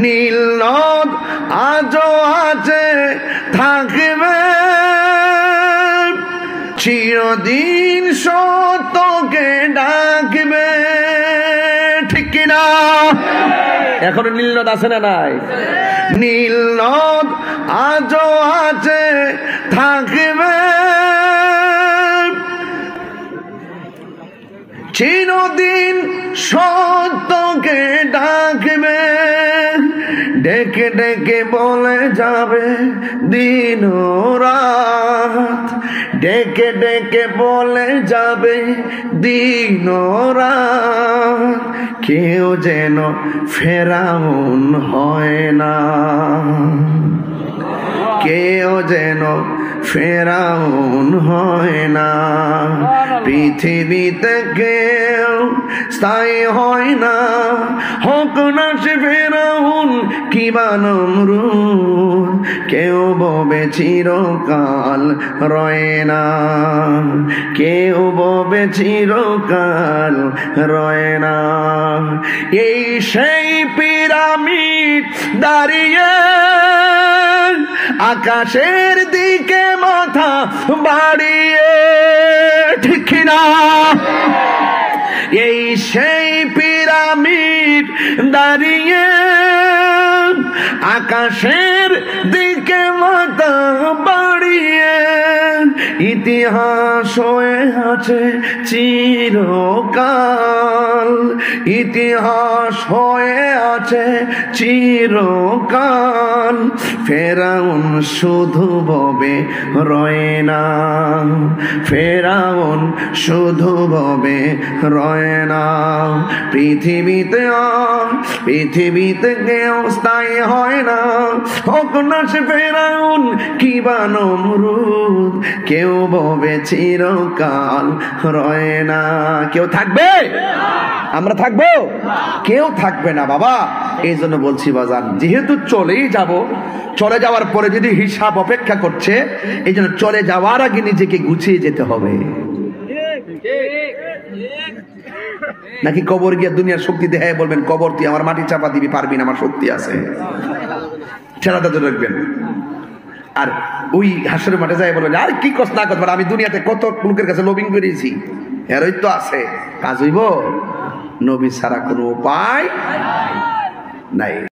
নীল নদ আজও আছে, থাকবে চিরদিন, সত্যকে ডাকবে। ঠিক কিনা? এখনো নীল নদ আছে না নাই? নীল নদ আজও আছে, থাকবে চিরদিন, সত্যকে ডাকবে। ডেকে ডেকে বলে যাবে দিন রাত, ডেকে ডেকে বলে যাবে দিন রাত। কেউ যেন ফেরাউন হয় না, কেউ যেন ফেরাউন হয় না। পৃথিবীতে কেউ স্থায়ী হয় না, হোক না সে ফেরাউন কিবা নমরুদ। কেউ ববে চিরকাল রয় না, কেউ ববে চিরকাল রয় না। এই সেই পিরামিড দাঁড়িয়ে আকাশের দিকে মাথা বাড়িয়ে। ঠিক না? এই সেই পিরামিড দাঁড়িয়ে আকাশের দিকে মাথা বাড়িয়ে। ইতিহাস হয়ে আছে চিরকাল, ইতিহাস হয়ে আছে চিরকাল। ফেরাউন শুধু ববে রয় না, ফেরাউন শুধু ববে রয় না। পৃথিবীতে পৃথিবীতে কেউ স্থায়ী হয় না, হোক না সে ফেরাউন কিবা নমরুদ। কেউ ববে চিরকাল রয় না। কেউ থাকবে? আমরা থাকবো? কেউ থাকবে না বাবা। এই জন্য বলছি বাজান, যেহেতু চলেই যাব, চলে যাওয়ার পরে যদি হিসাব অপেক্ষা করছে, এই জন্য চলে যাওয়ার আগে নিজেকে গুছিয়ে যেতে হবে। নাকি কবর গিয়ে দুনিয়ার শক্তি দেখায় বলবেন কবর তুই আমার মাটি চাপা দিবি, পারবি না, আমার শক্তি আছে, ছেড়াটা তো রাখবেন। আর ওই হাসরের মাঠে যায় বলবেন আর কি কষ্ট না করবেন, আমি দুনিয়াতে কত লোকের কাছে লবিং করেছি, এরই তো আছে, কাজ হইব? নবী ছাড়া কোনো উপায় নাই।